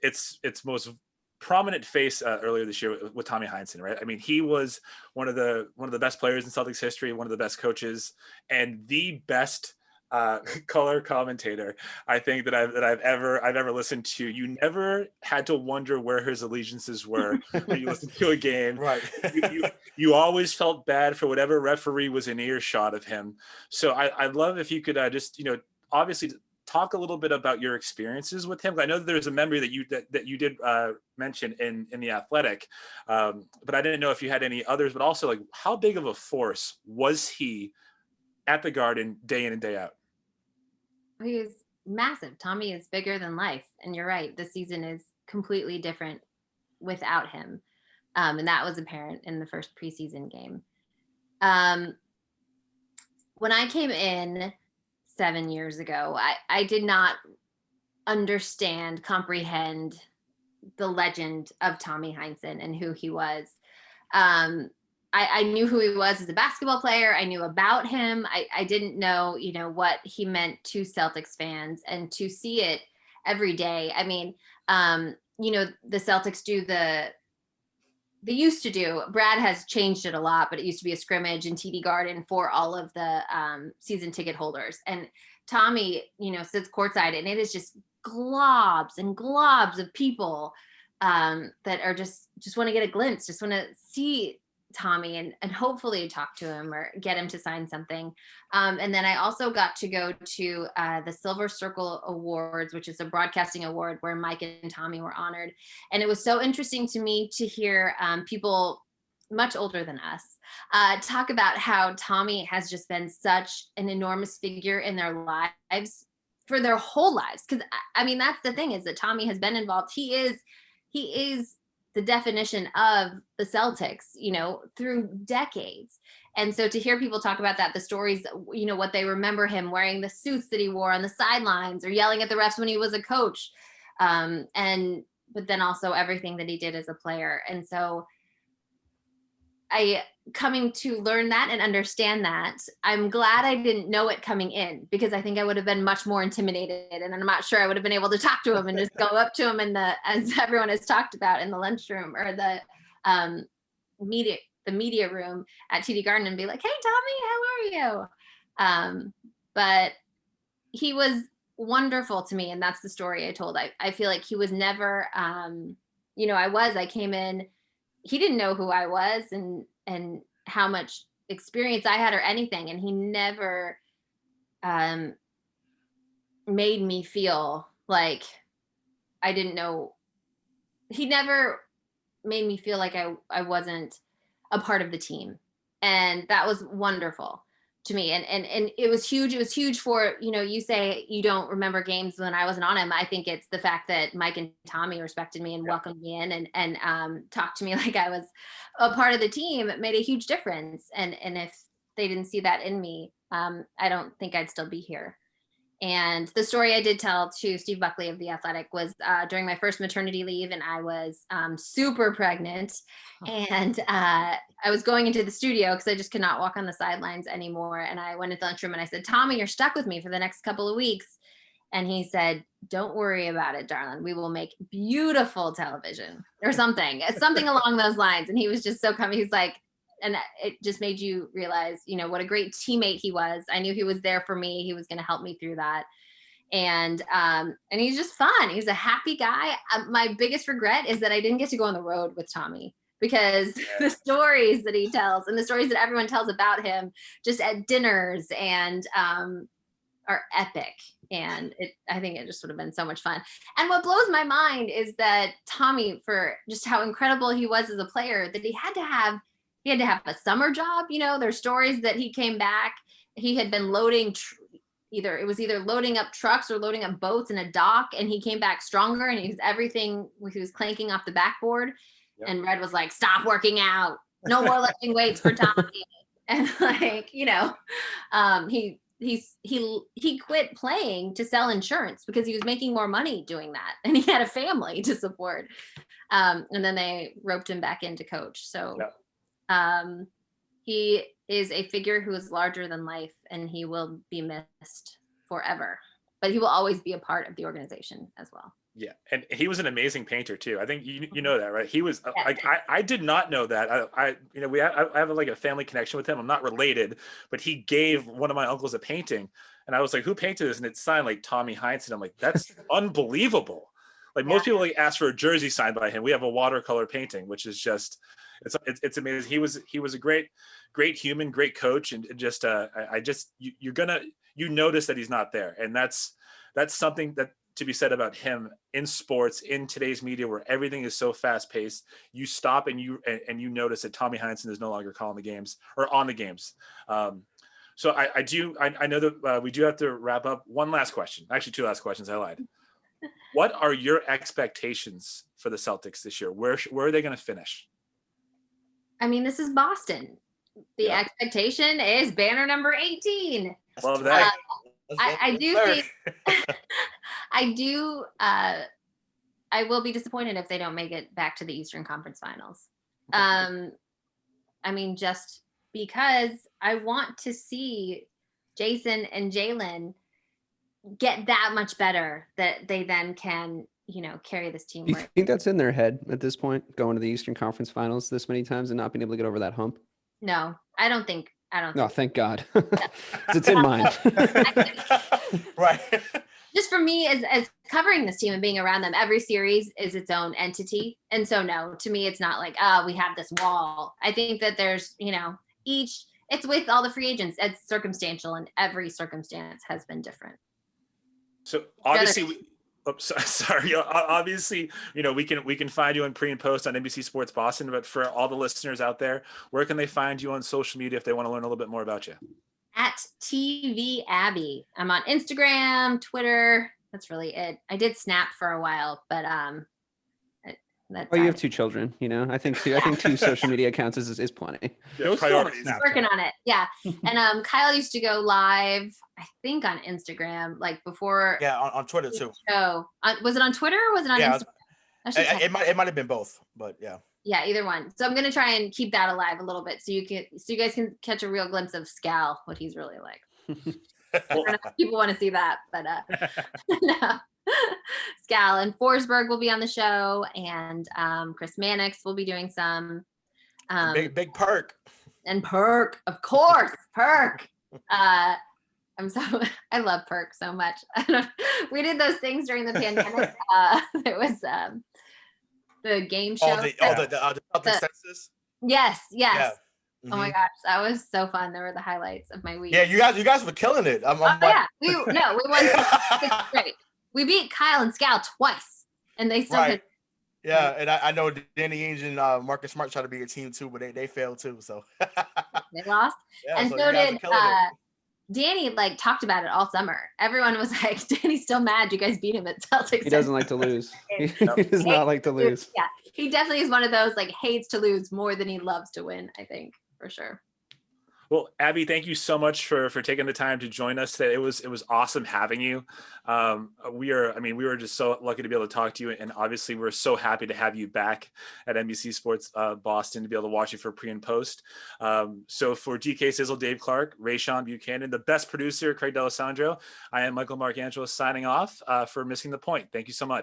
its most prominent face earlier this year with Tommy Heinsohn, right? I mean, he was one of the best players in Celtics history, one of the best coaches, and the best color commentator I think that I've ever listened to. You never had to wonder where his allegiances were when you listened to a game. Right. you always felt bad for whatever referee was in earshot of him. So I'd love if you could just, you know, obviously talk a little bit about your experiences with him. I know that there's a memory that you did mention in The Athletic, but I didn't know if you had any others. But also, like, how big of a force was he at the Garden day in and day out? He is massive. Tommy is bigger than life, and you're right. This season is completely different without him, and that was apparent in the first preseason game. When I came in 7 years ago, I did not comprehend the legend of Tommy Heinsohn and who he was. I knew who he was as a basketball player. I knew about him. I didn't know, you know, what he meant to Celtics fans, and to see it every day. I mean, you know, the Celtics they used to do, Brad has changed it a lot, but it used to be a scrimmage in TD Garden for all of the season ticket holders. And Tommy, you know, sits courtside, and it is just globs and globs of people that are just want to get a glimpse, just want to see Tommy and hopefully talk to him or get him to sign something. And then I also got to go to the Silver Circle Awards, which is a broadcasting award where Mike and Tommy were honored. And it was so interesting to me to hear people much older than us talk about how Tommy has just been such an enormous figure in their lives for their whole lives. Because I mean, that's the thing, is that Tommy has been involved. He is the definition of the Celtics, you know, through decades. And so to hear people talk about that, the stories, you know, what they remember him wearing, the suits that he wore on the sidelines or yelling at the refs when he was a coach. But then also everything that he did as a player. And so coming to learn that and understand that, I'm glad I didn't know it coming in, because I think I would have been much more intimidated, and I'm not sure I would have been able to talk to him and just go up to him as everyone has talked about, in the lunchroom or the media room at TD Garden, and be like, "Hey, Tommy, how are you?" But he was wonderful to me, and that's the story I told. I feel like he was never, you know, I came in, he didn't know who I was and how much experience I had or anything. And he never made me feel like I didn't know. He never made me feel like I wasn't a part of the team. And that was wonderful to me. And it was huge. It was huge for, you know, you say you don't remember games when I wasn't on him. I think it's the fact that Mike and Tommy respected me and welcomed me in and talked to me like I was a part of the team. It made a huge difference. And if they didn't see that in me, I don't think I'd still be here. And the story I did tell to Steve Buckley of The Athletic was during my first maternity leave, and I was super pregnant. And I was going into the studio because I just could not walk on the sidelines anymore. And I went into the lunchroom and I said, "Tommy, you're stuck with me for the next couple of weeks." And he said, "Don't worry about it, darling. We will make beautiful television," or something along those lines. And he was just so coming. He's like, and it just made you realize, you know, what a great teammate he was. I knew he was there for me. He was going to help me through that. And he's just fun. He's a happy guy. My biggest regret is that I didn't get to go on the road with Tommy, because the stories that he tells and the stories that everyone tells about him just at dinners and are epic. And I think it just would have been so much fun. And what blows my mind is that Tommy, for just how incredible he was as a player, that he had to have a summer job. You know, there's stories that he came back, he had been loading either loading up trucks or loading up boats in a dock, and he came back stronger, and he was clanking off the backboard. Yep. And Red was like, "Stop working out, no more lifting weights for Tommy." And like, you know, he quit playing to sell insurance because he was making more money doing that, and he had a family to support. And then they roped him back in to coach. So yep. He is a figure who is larger than life, and he will be missed forever, but he will always be a part of the organization as well. Yeah. And he was an amazing painter too. I think you know that, right? He was like, I did not know that. I have like a family connection with him. I'm not related, but he gave one of my uncles a painting, and I was like, "Who painted this?" And it's signed like Tommy Heinsohn. I'm like, that's unbelievable. Like most people like ask for a jersey signed by him. We have a watercolor painting, which is just, it's amazing. He was a great human, great coach. And just, you notice that he's not there. And that's something that to be said about him in sports, in today's media, where everything is so fast paced. You stop and you notice that Tommy Heinsohn is no longer calling the games or on the games. So I know that we do have to wrap up. One last question, actually 2 last questions. I lied. What are your expectations for the Celtics this year? Where are they going to finish? I mean, this is Boston. The expectation is banner number 18. Love that. I do think I will be disappointed if they don't make it back to the Eastern Conference Finals. I mean, just because I want to see Jason and Jalen get that much better that they then can, you know, carry this team. Do you think that's in their head at this point, going to the Eastern Conference Finals this many times and not being able to get over that hump? No, I don't think. No, thank God. It's in mine. Right. Just for me, as covering this team and being around them, every series is its own entity. And so, no, to me, it's not like, we have this wall. I think that there's, you know, it's with all the free agents. It's circumstantial, and every circumstance has been different. So obviously, sorry. Obviously, you know, we can find you in pre and post on NBC Sports Boston. But for all the listeners out there, where can they find you on social media if they want to learn a little bit more about you? At TV Abby. I'm on Instagram, Twitter. That's really it. I did Snap for a while, but that's Oh, you have 2 children, you know. I think 2 social media accounts is plenty. Yeah, Go still on priorities. Snapchat. working on it. Yeah. And Kyle used to go live, I think on Instagram, like before Yeah, on Twitter the too. show. Was it on Twitter or was it on Yeah, Instagram? I should check. it might have been both, but yeah. Yeah, either one. So I'm gonna try and keep that alive a little bit so you guys can catch a real glimpse of Scal, what he's really like. I don't know if people want to see that, but no. Scal and Forsberg will be on the show, and Chris Mannix will be doing some. Big perk. And Perk, of course, Perk. I love Perk so much. We did those things during the pandemic. It was the game show. The Celtics census. Yes. Yeah. Oh my gosh, that was so fun. They were the highlights of my week. Yeah, you guys were killing it. I'm like, yeah, we won 6 straight. We beat Kyle and Scal twice, and they still right. Yeah, and I know Danny Ainge and Marcus Smart tried to be a team too, but they failed too. So they lost. Yeah, and so did Danny. Like talked about it all summer. Everyone was like, "Danny's still mad. You guys beat him at Celtics." He doesn't like to lose. He does not like to lose. Yeah, he definitely is one of those like hates to lose more than he loves to win. I think for sure. Well, Abby, thank you so much for taking the time to join us today. It was awesome having you. We were just so lucky to be able to talk to you, and obviously we're so happy to have you back at NBC Sports Boston to be able to watch you for pre and post. So for DK Sizzle, Dave Clark, Rayshawn Buchanan, the best producer, Craig D'Alessandro, I am Michael Marcangelo signing off for Missing the Point. Thank you so much.